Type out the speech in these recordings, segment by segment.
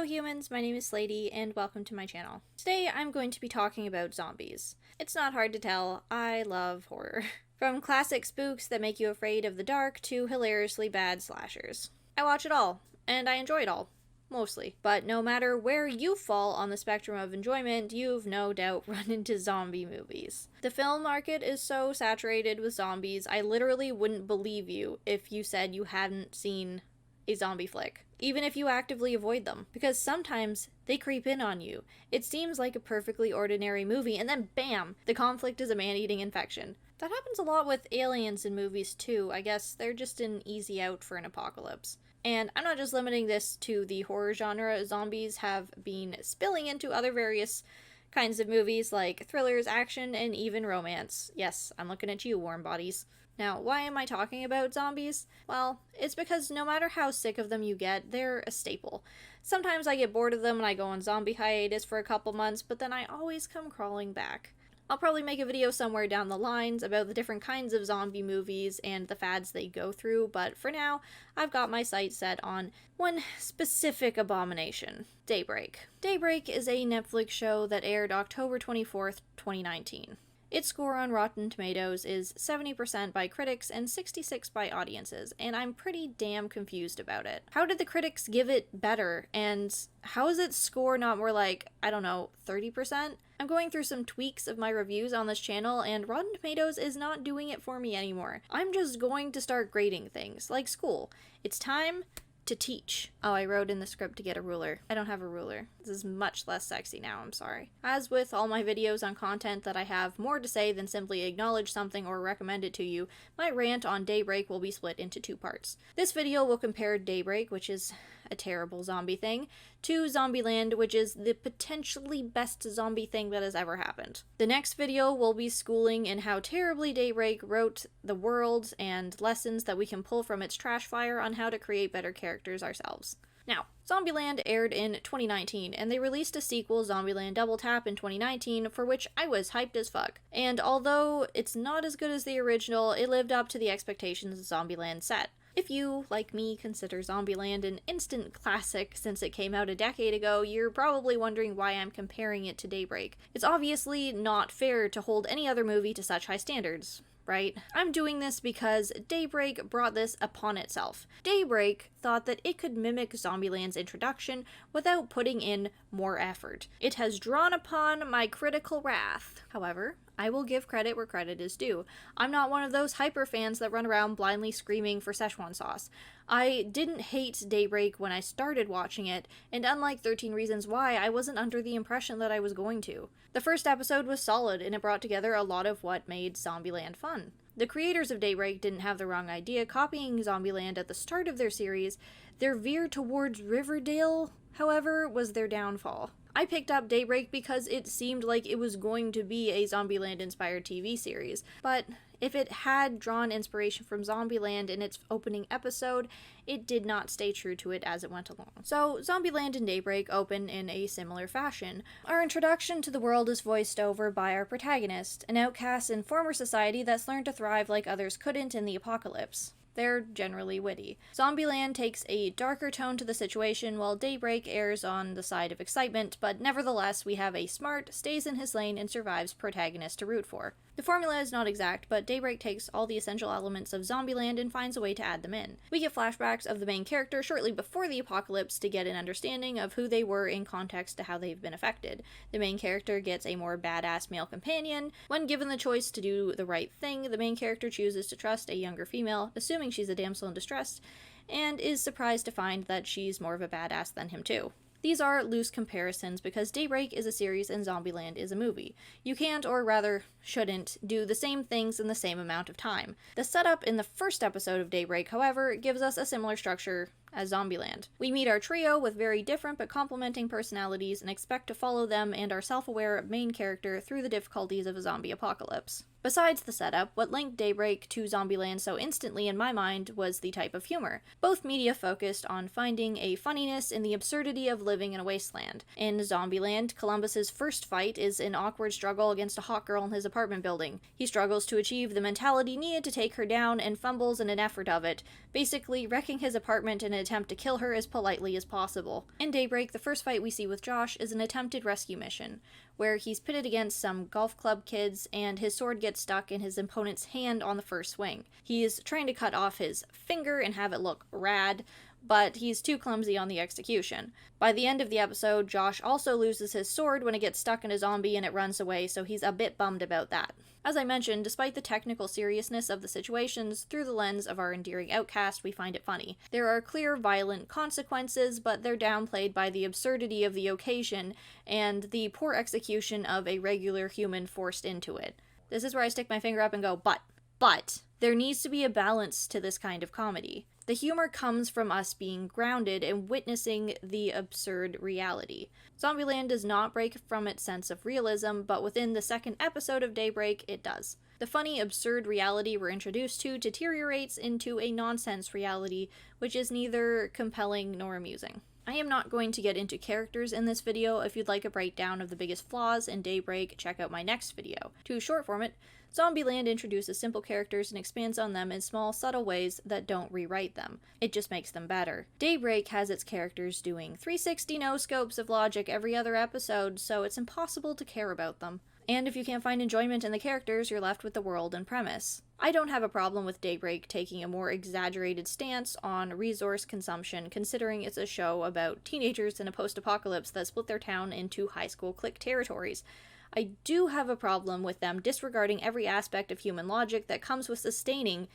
humans, my name is Slady, and welcome to my channel. Today I'm going to be talking about zombies. It's not hard to tell, I love horror. From classic spooks that make you afraid of the dark to hilariously bad slashers. I watch it all, and I enjoy it all. Mostly. But no matter where you fall on the spectrum of enjoyment, you've no doubt run into zombie movies. The film market is so saturated with zombies, I literally wouldn't believe you if you said you hadn't seen a zombie flick, even if you actively avoid them, because sometimes they creep in on you. It seems like a perfectly ordinary movie, and then bam, the conflict is a man-eating infection. That happens a lot with aliens in movies too. I guess they're just an easy out for an apocalypse. And I'm not just limiting this to the horror genre. Zombies have been spilling into other various kinds of movies like thrillers, action, and even romance. Yes, I'm looking at you, warm bodies. Now, why am I talking about zombies? Well, it's because no matter how sick of them you get, they're a staple. Sometimes I get bored of them and I go on zombie hiatus for a couple months, but then I always come crawling back. I'll probably make a video somewhere down the lines about the different kinds of zombie movies and the fads they go through, but for now, I've got my sights set on one specific abomination: Daybreak. Daybreak is a Netflix show that aired October 24th, 2019. Its score on Rotten Tomatoes is 70% by critics and 66% by audiences, and I'm pretty damn confused about it. How did the critics give it better, and how is its score not more like, I don't know, 30%? I'm going through some tweaks of my reviews on this channel, and Rotten Tomatoes is not doing it for me anymore. I'm just going to start grading things, like school. It's time to teach. Oh, I wrote in the script to get a ruler. I don't have a ruler. This is much less sexy now, I'm sorry. As with all my videos on content that I have more to say than simply acknowledge something or recommend it to you, my rant on Daybreak will be split into two parts. This video will compare Daybreak, which is a terrible zombie thing, to Zombieland, which is the potentially best zombie thing that has ever happened. The next video will be schooling in how terribly Daybreak wrote the world and lessons that we can pull from its trash fire on how to create better characters ourselves. Now, Zombieland aired in 2019, and they released a sequel, Zombieland Double Tap, in 2019, for which I was hyped as fuck. And although it's not as good as the original, it lived up to the expectations Zombieland set. If you, like me, consider Zombieland an instant classic since it came out a decade ago, you're probably wondering why I'm comparing it to Daybreak. It's obviously not fair to hold any other movie to such high standards, right? I'm doing this because Daybreak brought this upon itself. Daybreak thought that it could mimic Zombieland's introduction without putting in more effort. It has drawn upon my critical wrath. However, I will give credit where credit is due. I'm not one of those hyper fans that run around blindly screaming for Szechuan sauce. I didn't hate Daybreak when I started watching it, and unlike 13 Reasons Why, I wasn't under the impression that I was going to. The first episode was solid, and it brought together a lot of what made Zombieland fun. The creators of Daybreak didn't have the wrong idea copying Zombieland at the start of their series. Their veer towards Riverdale, however, was their downfall. I picked up Daybreak because it seemed like it was going to be a Zombieland-inspired TV series, but if it had drawn inspiration from Zombieland in its opening episode, it did not stay true to it as it went along. So, Zombieland and Daybreak open in a similar fashion. Our introduction to the world is voiced over by our protagonist, an outcast in former society that's learned to thrive like others couldn't in the apocalypse. They're generally witty. Zombieland takes a darker tone to the situation, while Daybreak errs on the side of excitement, but nevertheless we have a smart, stays in his lane, and survives protagonist to root for. The formula is not exact, but Daybreak takes all the essential elements of Zombieland and finds a way to add them in. We get flashbacks of the main character shortly before the apocalypse to get an understanding of who they were in context to how they've been affected. The main character gets a more badass male companion. When given the choice to do the right thing, the main character chooses to trust a younger female, assuming she's a damsel in distress, and is surprised to find that she's more of a badass than him too. These are loose comparisons because Daybreak is a series and Zombieland is a movie. You can't, or rather shouldn't, do the same things in the same amount of time. The setup in the first episode of Daybreak, however, gives us a similar structure as Zombieland. We meet our trio with very different but complementing personalities and expect to follow them and our self-aware main character through the difficulties of a zombie apocalypse. Besides the setup, what linked Daybreak to Zombieland so instantly in my mind was the type of humor. Both media focused on finding a funniness in the absurdity of living in a wasteland. In Zombieland, Columbus's first fight is an awkward struggle against a hot girl in his apartment building. He struggles to achieve the mentality needed to take her down and fumbles in an effort of it, basically wrecking his apartment in an attempt to kill her as politely as possible. In Daybreak, the first fight we see with Josh is an attempted rescue mission, where he's pitted against some golf club kids and his sword gets stuck in his opponent's hand on the first swing. He's trying to cut off his finger and have it look rad, but he's too clumsy on the execution. By the end of the episode, Josh also loses his sword when it gets stuck in a zombie and it runs away, so he's a bit bummed about that. As I mentioned, despite the technical seriousness of the situations, through the lens of our endearing outcast, we find it funny. There are clear violent consequences, but they're downplayed by the absurdity of the occasion and the poor execution of a regular human forced into it. This is where I stick my finger up and go, but there needs to be a balance to this kind of comedy. The humor comes from us being grounded and witnessing the absurd reality. Zombieland does not break from its sense of realism, but within the second episode of Daybreak, it does. The funny, absurd reality we're introduced to deteriorates into a nonsense reality, which is neither compelling nor amusing. I am not going to get into characters in this video. If you'd like a breakdown of the biggest flaws in Daybreak, check out my next video. To short form it, Zombieland introduces simple characters and expands on them in small, subtle ways that don't rewrite them. It just makes them better. Daybreak has its characters doing 360 no-scopes of logic every other episode, so it's impossible to care about them. And if you can't find enjoyment in the characters, you're left with the world and premise. I don't have a problem with Daybreak taking a more exaggerated stance on resource consumption, considering it's a show about teenagers in a post-apocalypse that split their town into high school clique territories. I do have a problem with them disregarding every aspect of human logic that comes with sustaining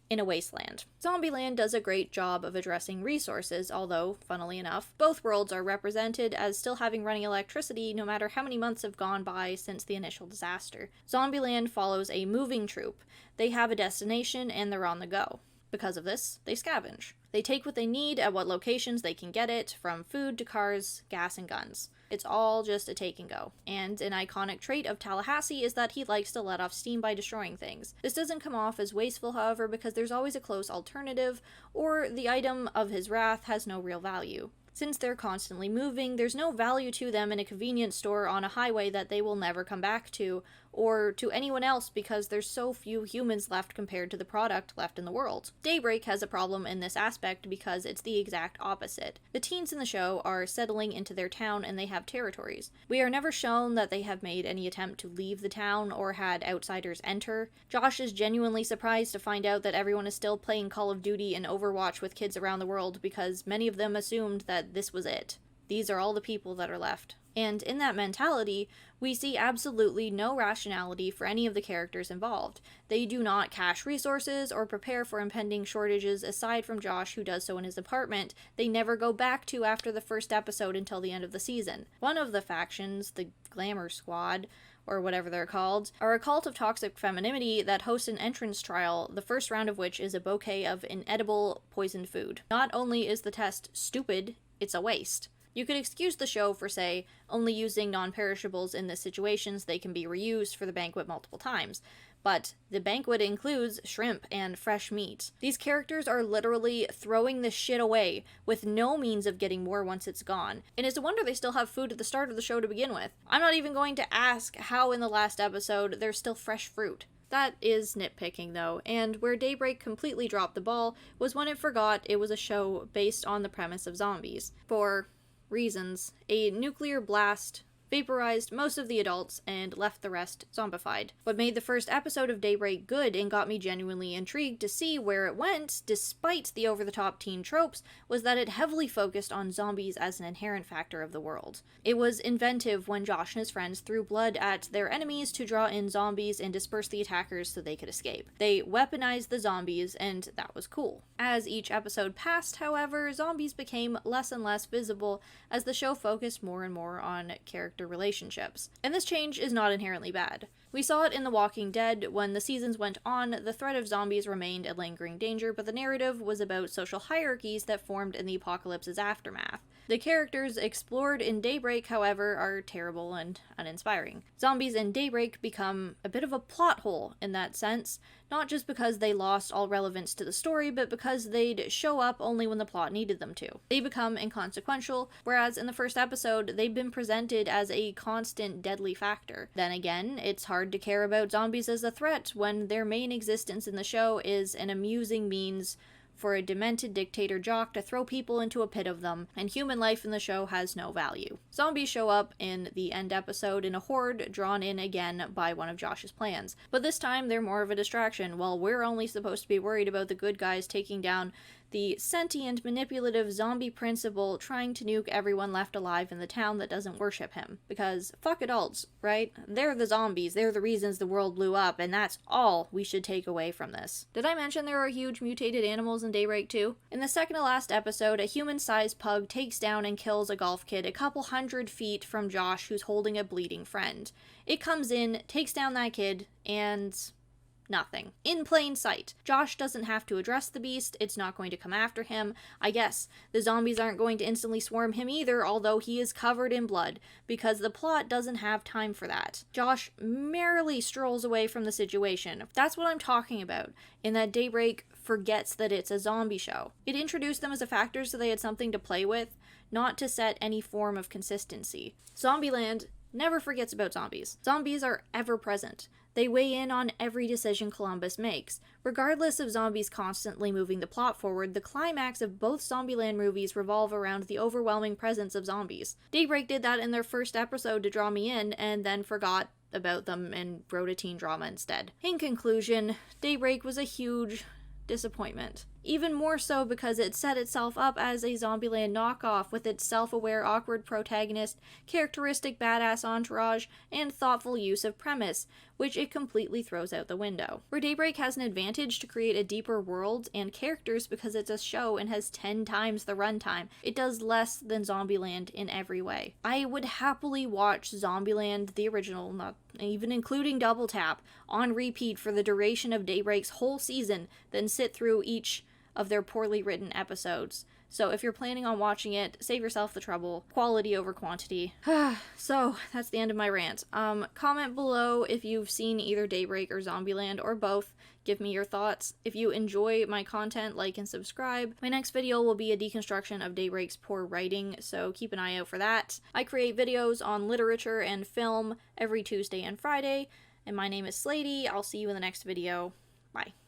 in a wasteland. Zombieland does a great job of addressing resources, although, funnily enough, both worlds are represented as still having running electricity no matter how many months have gone by since the initial disaster. Zombieland follows a moving troupe. They have a destination and they're on the go. Because of this, they scavenge. They take what they need at what locations they can get it, from food to cars, gas, and guns. It's all just a take and go. And an iconic trait of Tallahassee is that he likes to let off steam by destroying things. This doesn't come off as wasteful, however, because there's always a close alternative, or the item of his wrath has no real value. Since they're constantly moving, there's no value to them in a convenience store on a highway that they will never come back to, or to anyone else because there's so few humans left compared to the product left in the world. Daybreak has a problem in this aspect because it's the exact opposite. The teens in the show are settling into their town and they have territories. We are never shown that they have made any attempt to leave the town or had outsiders enter. Josh is genuinely surprised to find out that everyone is still playing Call of Duty and Overwatch with kids around the world because many of them assumed that this was it. These are all the people that are left. And in that mentality, we see absolutely no rationality for any of the characters involved. They do not cache resources or prepare for impending shortages aside from Josh, who does so in his apartment. They never go back to after the first episode until the end of the season. One of the factions, the Glamour Squad, or whatever they're called, are a cult of toxic femininity that hosts an entrance trial, the first round of which is a bouquet of inedible poisoned food. Not only is the test stupid, it's a waste. You could excuse the show for, say, only using non-perishables in the situations they can be reused for the banquet multiple times, but the banquet includes shrimp and fresh meat. These characters are literally throwing this shit away with no means of getting more once it's gone, and it's a wonder they still have food at the start of the show to begin with. I'm not even going to ask how in the last episode there's still fresh fruit. That is nitpicking, though, and where Daybreak completely dropped the ball was when it forgot it was a show based on the premise of zombies. For reasons, a nuclear blast vaporized most of the adults and left the rest zombified. What made the first episode of Daybreak good and got me genuinely intrigued to see where it went, despite the over-the-top teen tropes, was that it heavily focused on zombies as an inherent factor of the world. It was inventive when Josh and his friends threw blood at their enemies to draw in zombies and disperse the attackers so they could escape. They weaponized the zombies, and that was cool. As each episode passed, however, zombies became less and less visible as the show focused more and more on character relationships. And this change is not inherently bad. We saw it in The Walking Dead. When the seasons went on, the threat of zombies remained a lingering danger, but the narrative was about social hierarchies that formed in the apocalypse's aftermath. The characters explored in Daybreak, however, are terrible and uninspiring. Zombies in Daybreak become a bit of a plot hole in that sense, not just because they lost all relevance to the story, but because they'd show up only when the plot needed them to. They become inconsequential, whereas in the first episode, they've been presented as a constant deadly factor. Then again, it's hard to care about zombies as a threat when their main existence in the show is an amusing means for a demented dictator jock to throw people into a pit of them, and human life in the show has no value. Zombies show up in the end episode in a horde drawn in again by one of Josh's plans, but this time they're more of a distraction, while we're only supposed to be worried about the good guys taking down the sentient, manipulative zombie principal trying to nuke everyone left alive in the town that doesn't worship him. Because fuck adults, right? They're the zombies, they're the reasons the world blew up, and that's all we should take away from this. Did I mention there are huge mutated animals in Daybreak too? In the second to last episode, a human-sized pug takes down and kills a golf kid a couple 100 feet from Josh, who's holding a bleeding friend. It comes in, takes down that kid, and nothing. In plain sight. Josh doesn't have to address the beast, it's not going to come after him. I guess the zombies aren't going to instantly swarm him either, although he is covered in blood, because the plot doesn't have time for that. Josh merrily strolls away from the situation. That's what I'm talking about, in that Daybreak forgets that it's a zombie show. It introduced them as a factor so they had something to play with, not to set any form of consistency. Zombieland never forgets about zombies. Zombies are ever present. They weigh in on every decision Columbus makes. Regardless of zombies constantly moving the plot forward, the climax of both Zombieland movies revolve around the overwhelming presence of zombies. Daybreak did that in their first episode to draw me in, and then forgot about them and wrote a teen drama instead. In conclusion, Daybreak was a huge disappointment. Even more so because it set itself up as a Zombieland knockoff with its self-aware, awkward protagonist, characteristic badass entourage, and thoughtful use of premise, which it completely throws out the window. Where Daybreak has an advantage to create a deeper world and characters because it's a show and has 10 times the runtime, it does less than Zombieland in every way. I would happily watch Zombieland, the original, not even including Double Tap, on repeat for the duration of Daybreak's whole season than sit through each of their poorly written episodes. So if you're planning on watching it, save yourself the trouble. Quality over quantity. So that's the end of my rant. Comment below if you've seen either Daybreak or Zombieland or both. Give me your thoughts. If you enjoy my content, like and subscribe. My next video will be a deconstruction of Daybreak's poor writing, so keep an eye out for that. I create videos on literature and film every Tuesday and Friday, and my name is Slady. I'll see you in the next video. Bye.